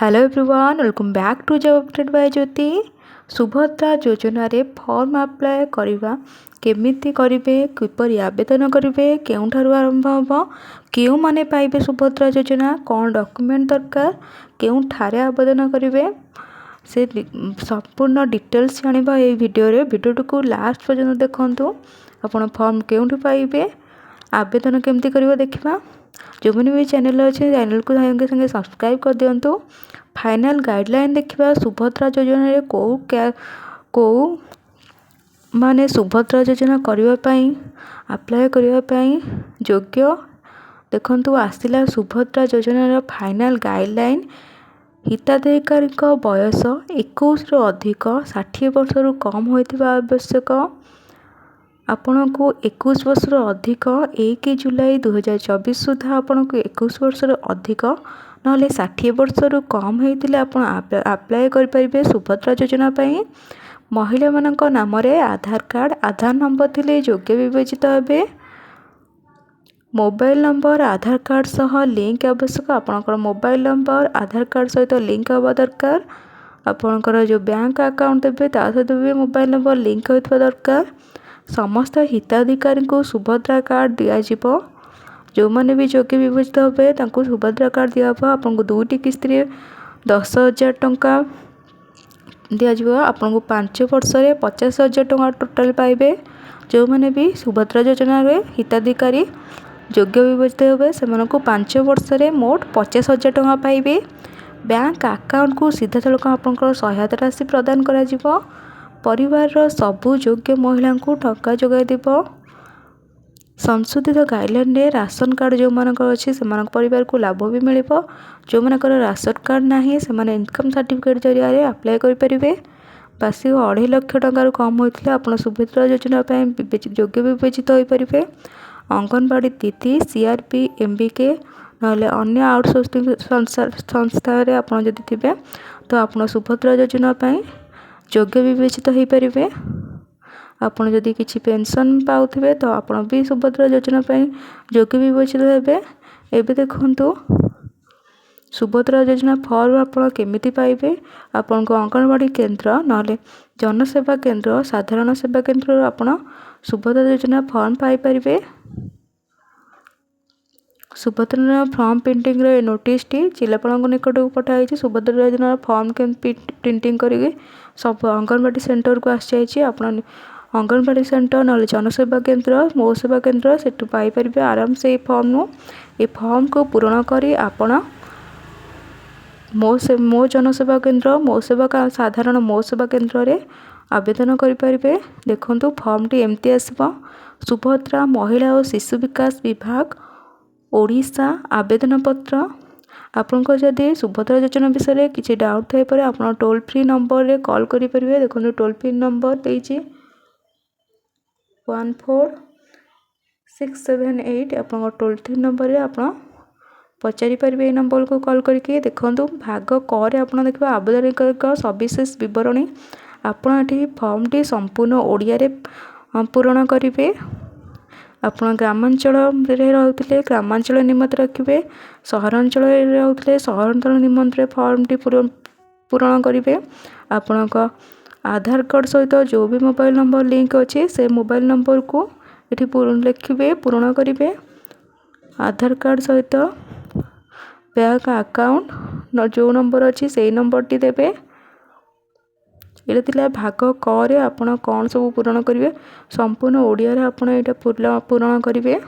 Hello everyone welcome back to job update by Jyoti. Subhadra Yojana रे form apply करवा केमिति करिवे किपरि आवेदन करिवे केउठारु आरंभ हबो केउ माने पाइबे सुभद्रा योजना कौन डॉक्यूमेंट दरकार केउठारे आवेदन करिवे से संपूर्ण डिटेल्स जानिबा ए वीडियो रे वीडियो को लास्ट पर्यंत देखंतु। आपण फॉर्म केउठु पाइबे आवेदन केमती करिवे देखिबा। जो मैंने भी चैनल अच्छे चैनल को संगे संगे सब्सक्राइब कर दिंतु। फाइनल गाइडलाइन देखा सुभद्रा योजना रे को माने सुभद्रा योजना करने अप्लाई करने योग्य देखंतु आसला सुभद्रा योजनार फाइनल गाइडलाइन हिताधिकारी बयस 21 रु अधिक 60 वर्ष रु कम होइतिबा आवश्यक। आपण को 21 वर्ष अधिक 1 जुलाई 2024 सुधा आपण को 21 वर्ष अधिक ना 60 वर्ष कम होते आप अप्लाई करें सुभद्रा योजना पाई। महिला मानक नाम रे आधार कार्ड आधार नंबर थिले योग्य विवेचित हे। मोबाइल नंबर आधार कार्ड सह लिंक आवश्यक। आपणकर मोबाइल नंबर आधार कार्ड सहित लिंक हवा दरकार। आपणकर जो बैंक अकाउंट देबे ता सहित भी मोबाइल नंबर लिंक होइतबा दरकार। समस्त हिताधिकारी को सुभद्रा कार्ड दिज्व। जो मैंने भी योग्य विवेचित हे तांको सुभद्रा कार्ड दिहब। आपको 2टी किस्त 10,000 टंका दिज्व। आपको 5 वर्ष 50,000 टंका टोटाल पाइबे। जो मैंने भी सुभद्रा योजना रे हिताधिकारी योग्य विवेचित हे से 5 वर्ष मोट 50,000 टंका पाइबे। बैंक अकाउंट को सीधा सड़क आपंकर सहायता राशि प्रदान करा जिवो। परिवार सबु योग्य महिला को टंका जोगाई देव। संशोधित गाइडलाइन रे राशन कार्ड जो मानकर अच्छी से परिवार को लाभ भी मिल। जो मानकर राशन कार्ड नहीं से इनकम सर्टिफिकेट जरिया अप्लाई करें। वार्षिक 2.5 लाख टंकार कम होता आप सुभद्रा योजना योग्य विवेचित हो पारे। अंगनवाड़ी दीदी CRP MBK ना अन्य आउटसोर्सिंग संस्था आप थे तो आप सुभद्रा योजना योग्य विवेचित हो पारे। आपड़ जदि किसी पेंशन पाउथे तो आप भी सुभद्रा योजना योग्य विवेचित हे। एबे देखंतु सुभद्रा योजना फॉर्म आप केमिति पाइबे। आपन को अंगनवाड़ी केंद्र ना जनसेवा केंद्र साधारण सेवा केंद्र आप सुभद्रा योजना फॉर्म पाई परिबे। सुभद्रा फॉर्म प्रिंटिंग रे नोटिस टी जिलापाल निकट को पठाई। सुभद्रा योजना फॉर्म के प्रिंटिंग करके सब अंगनवाड़ी सेंटर को आसी। आप अंगनवाड़ी सेंटर ना जनसेवा केंद्र मो सेवा केंद्र से पाइपर आराम से फॉर्म को पूरण करी आपण मो जनसेवा केंद्र मो सेवा साधारण मो सेवा केंद्र रे आवेदन करें। देखंतु फॉर्म टी एमती आसबो। सुभद्रा महिला और शिशु विकास विभाग ओडिशा आवेदन पत्र। आपको जदि सुभद्रा योजना विषय में किसी डाउट थे पर आप टोल फ्री नंबर रे कॉल करेंगे। देखो टोल फ्री नंबर देइछि 14678 आप टोल फ्री नंबर रे आप पचारि पारे। ये नंबर को कॉल करके देखो भाग क आप देखिए आवेदन सविशेष विवरणी आपड़ ये फॉर्म टी संपूर्ण ओडिया रे पूरण करेंगे। आप ग्रामांचल रोते ग्रामांचल निमंत रखिए। सहरांचल रोते सहरांचल निमंत फॉर्म टी पूरण करेंगे। आपण आधार कार्ड सहित जो भी मोबाइल नंबर लिंक अच्छे से मोबाइल नंबर को ये लिखे पूरण करेंगे। आधार कार्ड सहित बैंक अकाउंट जो नंबर अच्छी से नंबर टी देवे। ये भाग क आपड़ कौन सब पूरण करेंगे संपूर्ण ओडिया रे आपड़ ये पूरण करेंगे।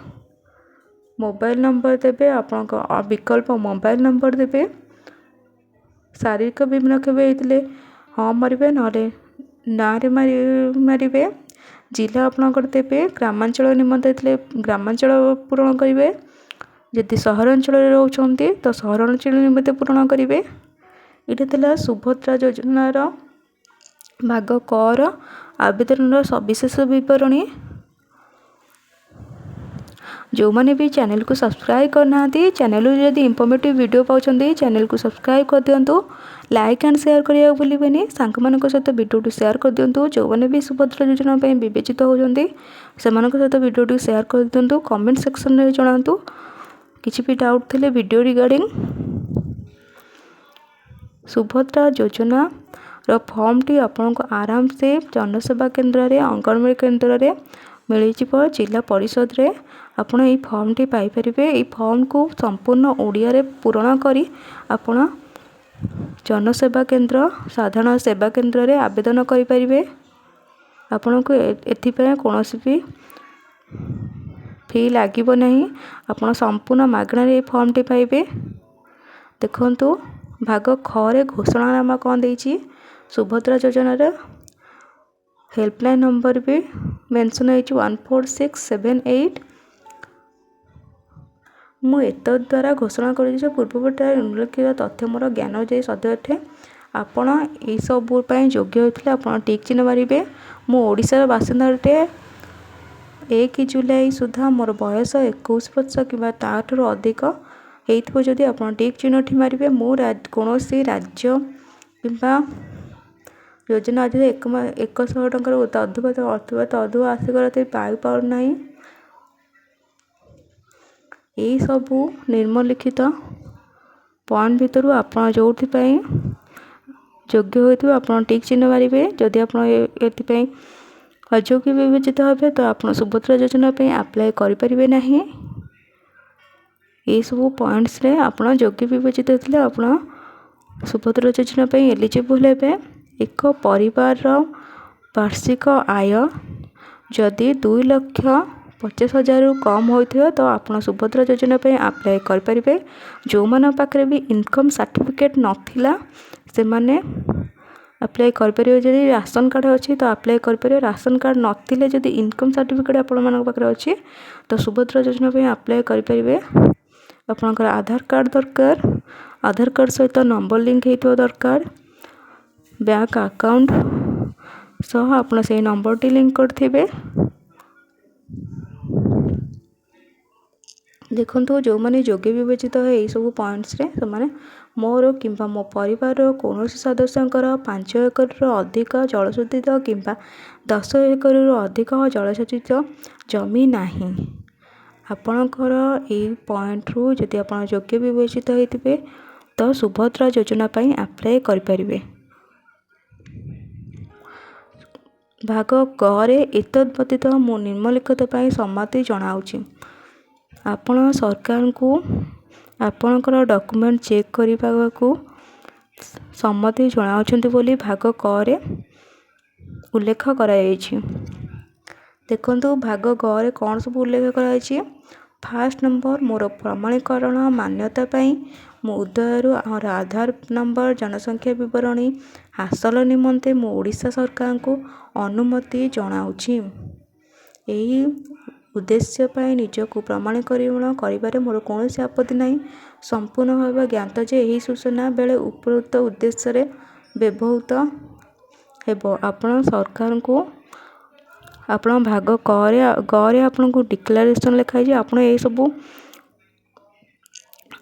मोबाइल नंबर देवे आपण विकल्प मोबाइल नंबर देवे। शारीरिक विभिन्न केवे होते हाँ मारे ना ना मारे। जिला आपणकर देवे ग्रामांचल निमंत ग्रामांचल पूरण करेंगे। जदि सहरांचल रोचंती तो सहरांचल निमंत पूरण करेंगे। ये सुभद्रा योजनार भाग कर आवेदन सविशेष विवरणी। जो मैंने भी चैनल को सब्सक्राइब करना चैनल जदि इनफॉर्मेटिव वीडियो पाँच चैनल को सब्सक्राइब कर दिंतु। लाइक एंड शेयर करने भूलें। सांग सहित वीडियो शेयर कर दिंतु। जो मैंने भी सुभद्रा योजना विवेचित होती से सहित वीडियो शेयर कर दिंतु। कमेंट सेक्शन में जनातु किसी भी डाउट थे वीडियो रिगार्डिंग। सुभद्रा योजनार फर्मटी आपको आराम से जनसेवा केन्द्र रे अंगनवाड़ी केन्द्र रे मिल जिला परिषद रे आपण ये फर्मटी पाइपर। ये फर्म को संपूर्ण ओडिया रे पूरण करी आपण जनसेवा केन्द्र साधारण सेवा केन्द्र रे आवेदन करें। आपण को एथिपाई कौन भी फी लगे ना, आप संपूर्ण मागणार ये फर्मटी पाइबे। देखंतु भाग ख घोषणानामा कौन देछि सुभद्रा योजनार हेल्पलाइन नंबर भी मेंशन है 14678। मु द्वारा घोषणा कर पूर्ववर्ती उल्लेखित तथ्य मोर ज्ञान अनुसार सत्य अटे। आपण ये सब योग्य होते आप टिक चिन्ह मारे। मु ओडिशार बासिंदा अटे। 1 जुलाई सुधा मोर बयस 21 वर्ष कि ताठू अधिक होती जदि आप टिक चिन्ह मारे मु कौन राज्य कि योजना अधीन 100 टकर अधुआ आसिक पाना। यही सबू निम्नलिखित पॉइंट भितर आप जो योग्य होती आप टिक चिन्ह मारे। जदि आप अयोग्य विवेचित हे तो आप सुभद्रा योजना अप्लाई करें ना। ये सब पॉइंट्स रे आप योग्य विवेचित होते आप सुभद्रा योजना एलिजिबल हे। एक परिवार वार्षिक आय जदि 2,50,000 कम होता तो आप सुभद्रा योजना अप्लाई करें। जो मान पाखे भी इनकम सर्टिफिकेट नथिला से माने अप्लाई करें। जदि राशन कार्ड अच्छी तो अप्लाई करें। राशन कार्ड नथिले जदि इनकम सर्टिफिकेट आपण पाखे अच्छी तो सुभद्रा योजना अप्लाई करें। आपणकर आधार कार्ड दरकार, आधार कार्ड सहित नंबर लिंक होता दरकार, बैंक अकाउंट सह आप से नंबर टी लिंक करथिबे। देखो जो मैंने योग्य विवेचित है यही सब पॉइंट्स रे से मोर कि मो परिवार कौन सदस्यंकर 5 एकड़ अधिक जलसेचित कि 10 एकड़ अधिक जलसेचित जमी नाही। आपणकर ये पॉइंट रु जदि आप योग्य विवेचित होते तो सुभद्रा योजना अप्लाई करें। भाग ग एतद व्यतीत मु निम्नलिखित सम्मति जनाऊँगी। आपण सरकार को आपणकर डॉक्यूमेंट चेक करने को सम्मति जनाउछंती बोली भाग क उल्लेख कराई। देखंतु भाग ग कौन सब उल्लेख कराई। फास्ट नंबर मोर प्रमाणीकरण मान्यता पाई मु उदयरू आर आधार नंबर जनसंख्या विवरणी हासिल निमंते मु ओडिशा सरकार को अनुमति जनाऊँगी। यही उद्देश्य पाई निजक प्रमाणीकरण करिबारे मोर कौन आपत्ति नहीं। संपूर्ण भाव ज्ञात जे यही सूचना बेले उपरोक्त उद्देश्य रे व्यवहृत हेबो। आपण सरकार को आपण भाग ग आपन को डिक्लेरेशन लिखाई। आपण ये सब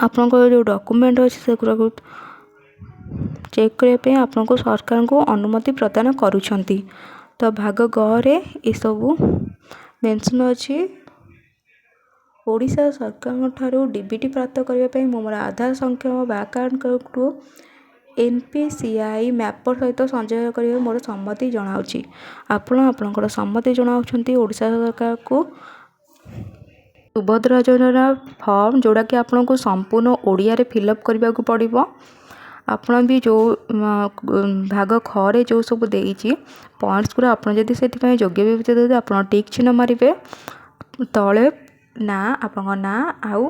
आपण जो डॉक्यूमेंट अच्छे से चेक करने आपन को सरकार को अनुमति प्रदान करुछंती। तो भाग ग ये सब मेंशन अच्छी ओडिशा सरकार ठारू डीबीटी प्राप्त करने मोर आधार संख्या बैंक अकाउंट NPCI मैपर सहित संजय करेंगे मोर सम्मति जनाऊँगी। आपणकर सम्मति जनाउछंती ओडिशा सरकार को सुभद्रा योजना फॉर्म जोड़ा कि आपन को संपूर्ण ओडिया रे फिलअप करने को पड़ो। आपण भी जो भाग ख जो सब देइछि पॉइंट्स पूरा आपन जदि से योग्य विवेचित होते आप टिक चिन्ह मारे। तले ना आपन ना आउ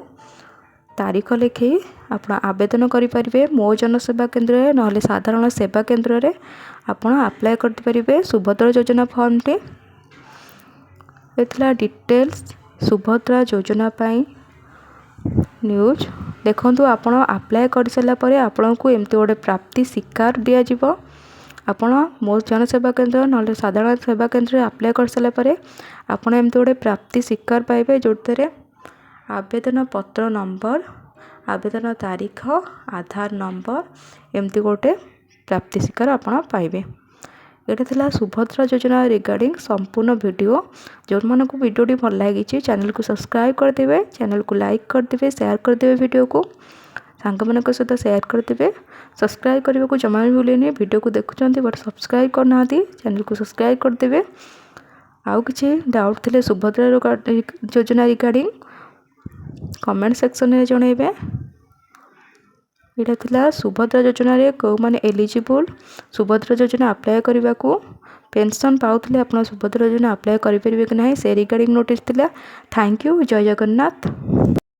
तारीख लिखि आप आवेदन करें। मो जनसेवा केन्द्र ना साधारण सेवा केन्द्र रे आपन अप्लाई करें सुभद्रा योजना फॉर्मटी। एथला डिटेल्स सुभद्रा योजना पाई न्यूज देखंतु आपण अप्लाई कर सारा पर आपण को एमती गोटे प्राप्ति स्वीकार दिया जिवो। आपण मो जनसेवा केन्द्र ना साधारण सेवा केन्द्र अप्लाई कर सारा पर आपण एमती गोटे प्राप्ति स्वीकार पाइबे जोथे आवेदन पत्र नंबर, आवेदन तारीख, आधार नंबर एमती गोटे प्राप्ति स्वीकार आपण पाइबे। ये थिला सुभद्रा योजना रिगार्डिंग संपूर्ण वीडियो। जो मन को वीडियोटी भल लगी चैनल को सब्सक्राइब करदे, चैनल को लाइक करदे, शेयर करदे, वीडियो को सांग मान सहित शेयर करदे। सब्सक्राइब करने को जमा भी भूलेनि वीडियो को देखुं बट सब्सक्राइब करना चैनल को सब्सक्राइब करदे। आउ किसी डाउट थे सुभद्रा योजना रिगार्डिंग कमेंट सेक्शन में जनइबे। यहाँ था सुभद्रा योजना रे कौ माने एलिजिबल सुभद्रा योजना अप्लाई करने को पेंशन पाउले आप सुभद्रा योजना अप्लाई करेंगे कि ना से रिगार्डिंग नोटिस थिला। Thank you. जय जगन्नाथ।